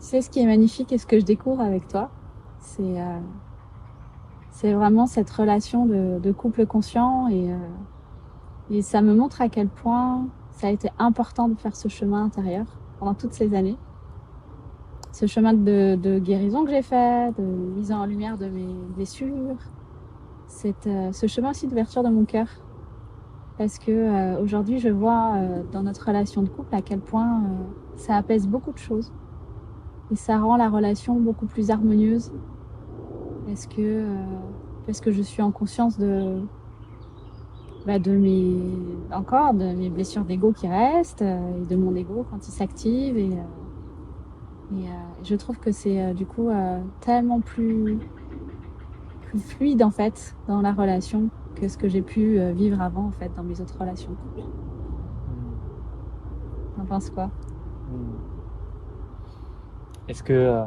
sais, ce qui est magnifique et ce que je découvre avec toi, c'est c'est vraiment cette relation de couple conscient et ça me montre à quel point ça a été important de faire ce chemin intérieur pendant toutes ces années. Ce chemin de guérison que j'ai fait, de mise en lumière de mes blessures, ce chemin aussi d'ouverture de mon cœur. Parce que aujourd'hui, je vois dans notre relation de couple à quel point ça apaise beaucoup de choses. Et ça rend la relation beaucoup plus harmonieuse. Parce que, euh, parce que je suis en conscience de mes blessures d'ego qui restent, et de mon ego quand il s'active. Je trouve que c'est du coup tellement plus fluide en fait dans la relation que ce que j'ai pu vivre avant en fait dans mes autres relations de couple. T'en penses quoi? Est-ce que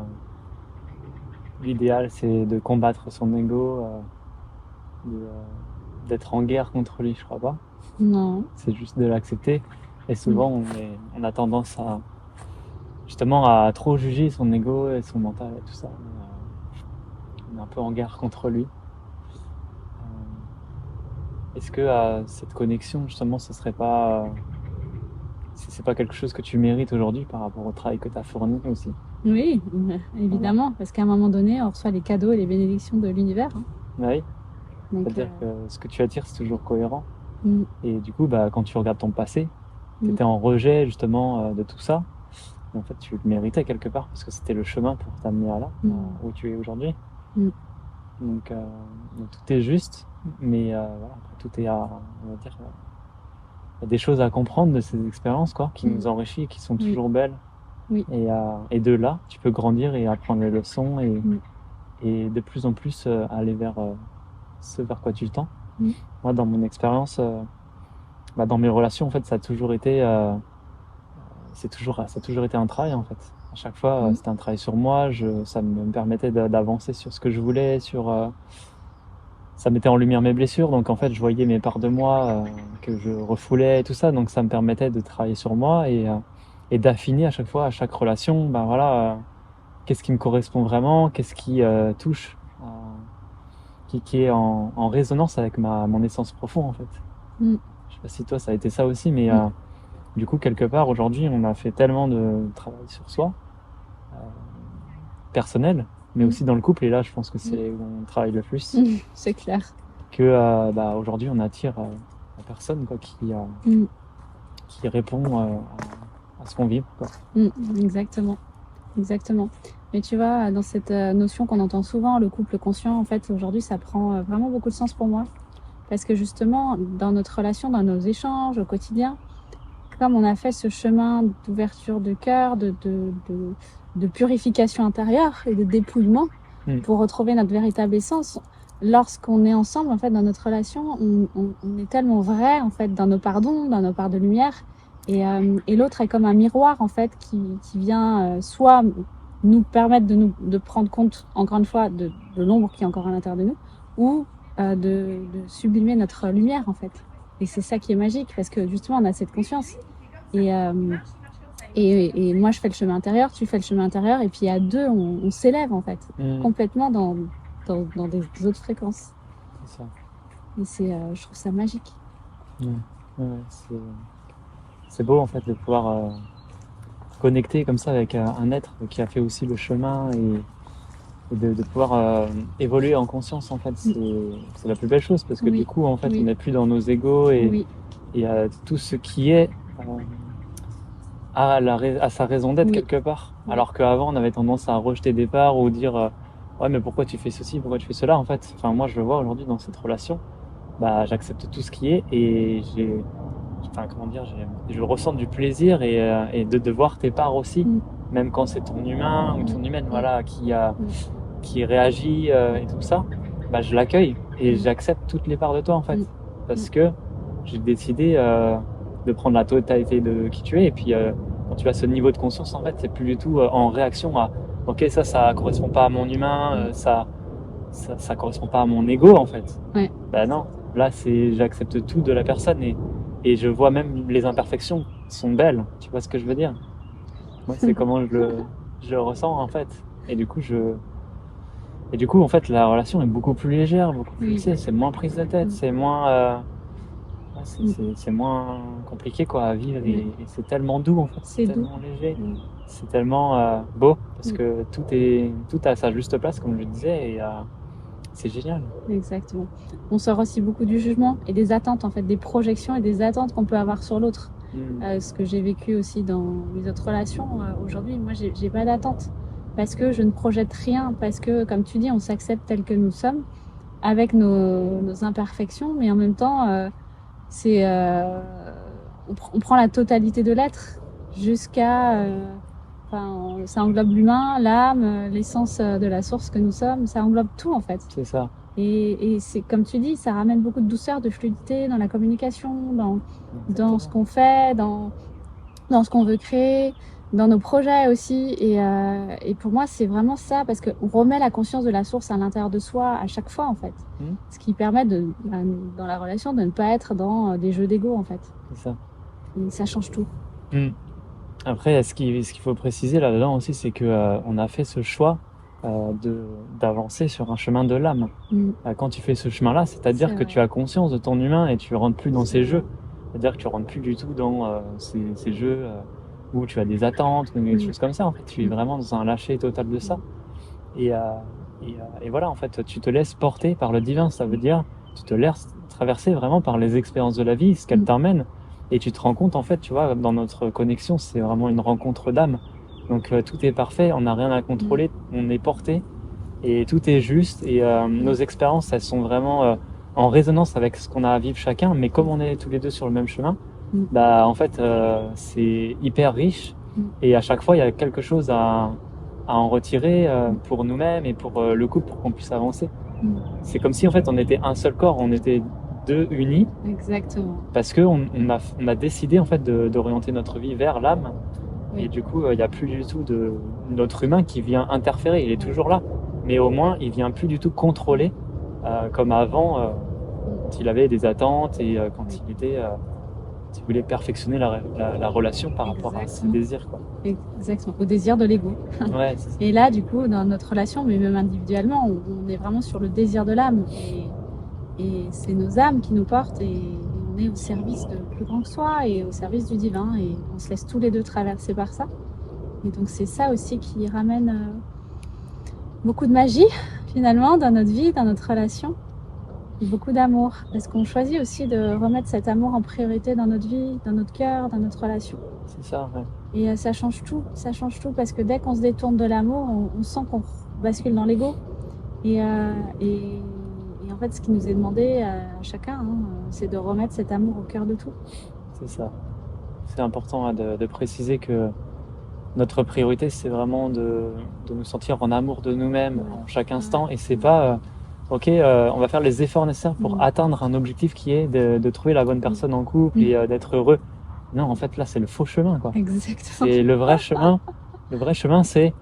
l'idéal c'est de combattre son ego, d'être en guerre contre lui? Je crois pas. Non. C'est juste de l'accepter. Et Mm. souvent on a tendance à justement à trop juger son ego et son mental et tout ça. On est un peu en guerre contre lui. Est-ce que cette connexion justement ce serait pas si c'est pas quelque chose que tu mérites aujourd'hui par rapport au travail que tu as fourni aussi? Oui, Voilà. évidemment, parce qu'à un moment donné, on reçoit les cadeaux et les bénédictions de l'univers, hein. Oui, Donc, c'est-à-dire que ce que tu attires c'est toujours cohérent. mm, Et du coup, bah, quand tu regardes ton passé, tu mm, étais en rejet justement de tout ça. Et en fait, tu le méritais quelque part parce que c'était le chemin pour t'amener à là, mm, où tu es aujourd'hui. mm, Donc, tout est juste, mais voilà, après, tout est on va dire, il y a des choses à comprendre de ces expériences quoi, qui mm. nous enrichissent et qui sont Oui, toujours belles. oui. Et de là, tu peux grandir et apprendre les leçons Mm, et de plus en plus aller vers ce vers quoi tu tends. mm, Moi, dans mon expérience, bah, dans mes relations, en fait, ça a toujours été ça a toujours été un travail en fait. À chaque fois, mm, c'était un travail sur moi. Ça me permettait d'avancer sur ce que je voulais, ça mettait en lumière mes blessures. Donc en fait, je voyais mes parts de moi que je refoulais et tout ça. Donc ça me permettait de travailler sur moi et d'affiner à chaque fois, à chaque relation, ben voilà, qu'est-ce qui me correspond vraiment, qu'est-ce qui touche, qui est en résonance avec mon essence profonde en fait. mm, Je sais pas si toi ça a été ça aussi, mais mm, du coup, quelque part, aujourd'hui, on a fait tellement de travail sur soi, euh, personnel, mais mm, aussi dans le couple, et là, je pense que mm, c'est où on travaille le plus, mm. C'est clair. que bah, aujourd'hui, on attire la personne quoi, Mm, qui répond à ce qu'on vit. Quoi. mm, exactement, exactement. Mais tu vois, dans cette notion qu'on entend souvent, le couple conscient, en fait, aujourd'hui, ça prend vraiment beaucoup de sens pour moi. Parce que justement, dans notre relation, dans nos échanges au quotidien, comme on a fait ce chemin d'ouverture de cœur, de purification intérieure et de dépouillement Mm. pour retrouver notre véritable essence, lorsqu'on est ensemble, en fait, dans notre relation, on est tellement vrai, en fait, dans nos pardons, dans nos parts de lumière. Et l'autre est comme un miroir, en fait, qui vient soit nous permettre de prendre compte, encore une fois, de l'ombre qui est encore à l'intérieur de nous, ou de sublimer notre lumière, en fait. Et c'est ça qui est magique, parce que justement, on a cette conscience. Et, euh, et moi, je fais le chemin intérieur, tu fais le chemin intérieur, et puis à deux, on s'élève, en fait, Mm. complètement dans des autres fréquences. C'est ça. Et je trouve ça magique. Ouais. Ouais, c'est beau en fait de pouvoir connecter comme ça avec un être qui a fait aussi le chemin et de pouvoir évoluer en conscience en fait. C'est la plus belle chose parce que du Oui, coup en fait on oui, n'est plus dans nos égos oui, et tout ce qui est à sa raison d'être oui, quelque part. oui. Alors qu'avant, on avait tendance à rejeter des parts ou dire ouais, mais pourquoi tu fais ceci, pourquoi tu fais cela en fait. Enfin, moi, je le vois aujourd'hui dans cette relation, bah, j'accepte tout ce qui est et enfin, comment dire, je ressens du plaisir et de voir tes parts aussi, Mm, même quand c'est ton humain ou mm, ton humaine, mm, voilà, mm, qui réagit et tout ça, bah, je l'accueille et mm, j'accepte toutes les parts de toi en fait, mm, mm, parce que j'ai décidé de prendre la totalité de qui tu es et puis quand tu as ce niveau de conscience en fait, c'est plus du tout en réaction à ok ça correspond pas à mon humain, mm. ça correspond pas à mon ego en fait. Ouais. Bah non, là c'est j'accepte tout de la personne et je vois même les imperfections sont belles, tu vois ce que je veux dire? Moi c'est comment je le je le ressens en fait. Et du coup, en fait, la relation est beaucoup plus légère, beaucoup plus, Oui. tu sais, c'est moins prise de tête, Mm. c'est moins, ouais, c'est moins compliqué quoi à vivre et c'est tellement doux en fait, C'est doux. tellement léger, Mm. c'est tellement beau parce Mm. que tout a sa juste place comme je le disais et c'est génial. Exactement. On sort aussi beaucoup du jugement et des attentes, en fait, des projections et des attentes qu'on peut avoir sur l'autre. Ce que j'ai vécu aussi dans mes autres relations, aujourd'hui, moi, j'ai pas d'attente parce que je ne projette rien, parce que, comme tu dis, on s'accepte tel que nous sommes avec nos imperfections, mais en même temps, c'est, on prend la totalité de l'être jusqu'à, enfin, ça englobe l'humain, l'âme, l'essence de la source que nous sommes, ça englobe tout en fait. C'est ça. Et c'est comme tu dis, ça ramène beaucoup de douceur, de fluidité dans la communication, dans Exactement. ce qu'on fait, dans ce qu'on veut créer, dans nos projets aussi. Et pour moi, c'est vraiment ça, parce qu'on remet la conscience de la source à l'intérieur de soi à chaque fois, en fait. Ce qui permet, dans la relation, de ne pas être dans des jeux d'ego, en fait. C'est ça. Et ça change tout. Après, ce qu'il faut préciser là-dedans aussi, c'est que on a fait ce choix d'avancer sur un chemin de l'âme. Quand tu fais ce chemin-là, c'est-à-dire C'est que vrai. tu as conscience de ton humain et tu rentres plus dans ces jeux. C'est-à-dire que tu rentres plus du tout dans ces jeux où tu as des attentes ou des choses comme ça. En fait, tu es vraiment dans un lâcher total de ça. Et voilà, en fait, tu te laisses porter par le divin. Ça veut dire, tu te laisses traverser vraiment par les expériences de la vie, ce qu'elle t'emmène. Et tu te rends compte, en fait, tu vois, dans notre connexion, c'est vraiment une rencontre d'âme. Donc tout est parfait, on n'a rien à contrôler, on est porté et tout est juste. Et nos expériences, elles sont vraiment en résonance avec ce qu'on a à vivre chacun. Mais comme on est tous les deux sur le même chemin, bah en fait, c'est hyper riche. Et à chaque fois, il y a quelque chose à en retirer pour nous-mêmes et pour le couple, pour qu'on puisse avancer. C'est comme si en fait on était un seul corps, on était deux unis. Exactement. Parce que on a décidé en fait d'orienter notre vie vers l'âme. Et du coup, il n'y a plus du tout de notre humain qui vient interférer. Il est toujours là, mais au moins il vient plus du tout contrôler comme avant, quand il avait des attentes et quand il voulait perfectionner la relation par rapport à ses désirs, quoi. Exactement, au désir de l'ego. Ouais, c'est ça. Et là, du coup, dans notre relation, mais même individuellement, on est vraiment sur le désir de l'âme. Et c'est nos âmes qui nous portent et on est au service de plus grand que soi et au service du divin. Et on se laisse tous les deux traverser par ça. Et donc c'est ça aussi qui ramène beaucoup de magie, finalement, dans notre vie, dans notre relation. Et beaucoup d'amour. Parce qu'on choisit aussi de remettre cet amour en priorité dans notre vie, dans notre cœur, dans notre relation. C'est ça, ouais. Et ça change tout parce que dès qu'on se détourne de l'amour, on sent qu'on bascule dans l'ego. Et en fait, ce qui nous est demandé à chacun, c'est de remettre cet amour au cœur de tout. C'est ça. C'est important de préciser que notre priorité, c'est vraiment de nous sentir en amour de nous-mêmes en chaque instant. Et c'est pas, on va faire les efforts nécessaires pour atteindre un objectif qui est de trouver la bonne personne en couple et d'être heureux. Non, en fait, là, c'est le faux chemin, quoi. Exactement. C'est le vrai chemin. Le vrai chemin, c'est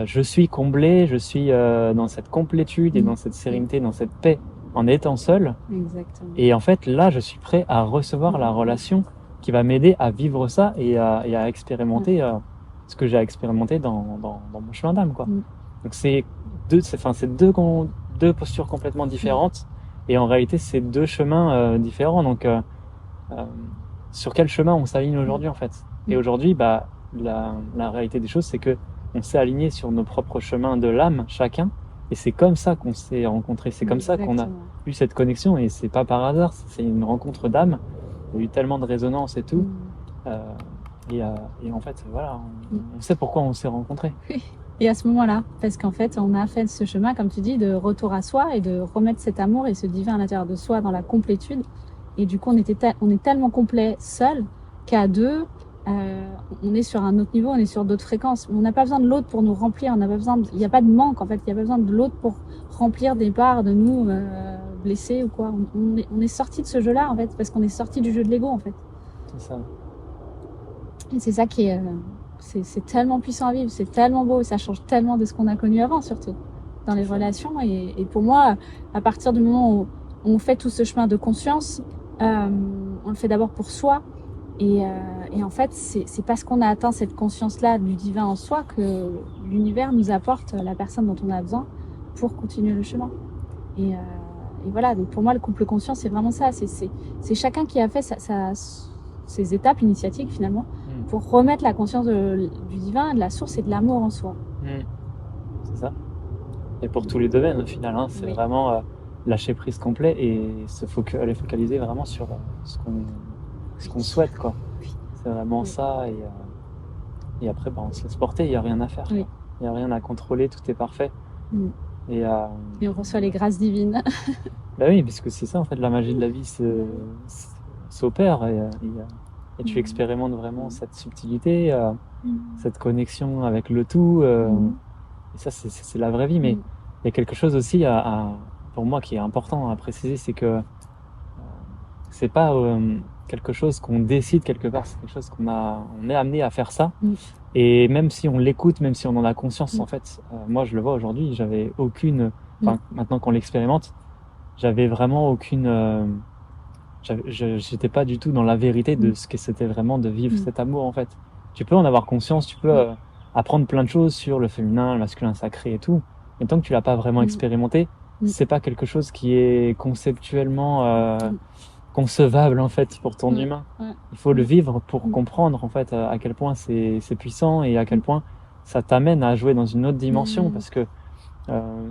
je suis comblé, je suis dans cette complétude et dans cette sérénité, dans cette paix en étant seul. Exactement. Et en fait, là, je suis prêt à recevoir la relation qui va m'aider à vivre ça et à expérimenter ce que j'ai expérimenté dans mon chemin d'âme, quoi. Donc c'est deux postures complètement différentes et en réalité, c'est deux chemins différents. Donc sur quel chemin on s'aligne aujourd'hui, en fait? Et aujourd'hui, bah, la réalité des choses, c'est que on s'est aligné sur nos propres chemins de l'âme, chacun. Et c'est comme ça qu'on s'est rencontrés. C'est comme ça qu'on a eu cette connexion. Et c'est pas par hasard. C'est une rencontre d'âme. Il y a eu tellement de résonance et tout. Et en fait, voilà, on sait pourquoi on s'est rencontrés. Et à ce moment-là, parce qu'en fait, on a fait ce chemin, comme tu dis, de retour à soi et de remettre cet amour et ce divin à l'intérieur de soi dans la complétude. Et du coup, on est tellement complet seul qu'à deux, on est sur un autre niveau, on est sur d'autres fréquences. On n'a pas besoin de l'autre pour nous remplir, il n'y a pas de manque en fait, il n'y a pas besoin de l'autre pour remplir des parts de nous blessés ou quoi. On est sorti de ce jeu-là en fait, parce qu'on est sorti du jeu de l'ego en fait. C'est ça. Et c'est ça qui est, c'est tellement puissant à vivre, c'est tellement beau, ça change tellement de ce qu'on a connu avant surtout, dans les relations. Et pour moi, à partir du moment où on fait tout ce chemin de conscience, on le fait d'abord pour soi. Et en fait, c'est parce qu'on a atteint cette conscience-là du divin en soi que l'univers nous apporte la personne dont on a besoin pour continuer le chemin. Et, voilà, donc pour moi, le couple conscient, c'est vraiment ça. C'est chacun qui a fait ses étapes initiatiques, finalement, pour remettre la conscience du divin, de la source et de l'amour en soi. C'est ça. Et pour tous les domaines, au final, hein, c'est vraiment lâcher prise complet et aller focaliser vraiment sur ce qu'on souhaite, quoi. C'est vraiment ça. Et après, on se laisse porter, il n'y a rien à faire. Il n'y a rien à contrôler, tout est parfait. Et on reçoit les grâces divines. Bah oui, parce que c'est ça, en fait, la magie de la vie s'opère et tu expérimentes vraiment cette subtilité, cette connexion avec le tout. Et ça, c'est la vraie vie. Mais il y a quelque chose aussi, pour moi, qui est important à préciser, c'est que c'est pas quelque chose qu'on décide quelque part, c'est quelque chose on est amené à faire ça. Et même si on l'écoute, même si on en a conscience, en fait, moi je le vois aujourd'hui, j'avais aucune, maintenant qu'on l'expérimente, j'avais vraiment aucune, j'étais pas du tout dans la vérité de ce que c'était vraiment de vivre cet amour, en fait. Tu peux en avoir conscience, tu peux apprendre plein de choses sur le féminin, le masculin sacré et tout, mais tant que tu l'as pas vraiment expérimenté, c'est pas quelque chose qui est conceptuellement concevable, en fait, pour ton humain. Il faut le vivre pour comprendre, en fait, à quel point c'est puissant et à quel point ça t'amène à jouer dans une autre dimension, parce que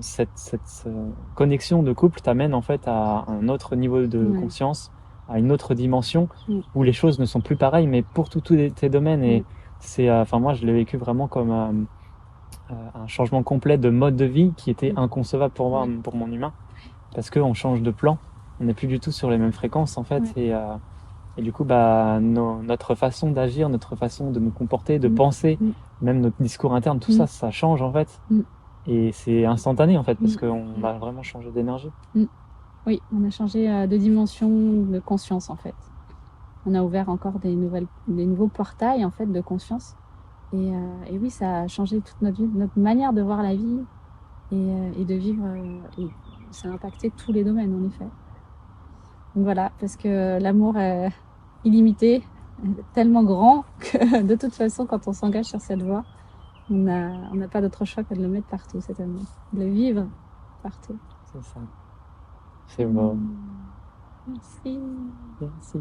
cette connexion de couple t'amène, en fait, à un autre niveau de conscience, à une autre dimension où les choses ne sont plus pareilles, mais pour tous tes domaines. Et c'est, moi, je l'ai vécu vraiment comme un changement complet de mode de vie qui était inconcevable pour moi, pour mon humain, parce qu'on change de plan, on n'est plus du tout sur les mêmes fréquences, en fait. Et du coup, notre façon d'agir, notre façon de nous comporter, de penser, même notre discours interne, tout ça change, en fait. Et c'est instantané, en fait, parce qu'on a vraiment changé d'énergie. Oui, on a changé de dimension de conscience, en fait. On a ouvert encore des nouveaux portails, en fait, de conscience. Et oui, ça a changé toute notre vie, notre manière de voir la vie et de vivre. Et ça a impacté tous les domaines, en effet. Donc voilà, parce que l'amour est illimité, tellement grand que de toute façon, quand on s'engage sur cette voie, on n'a pas d'autre choix que de le mettre partout, cet amour, de le vivre partout. C'est ça. C'est beau. Merci. Merci.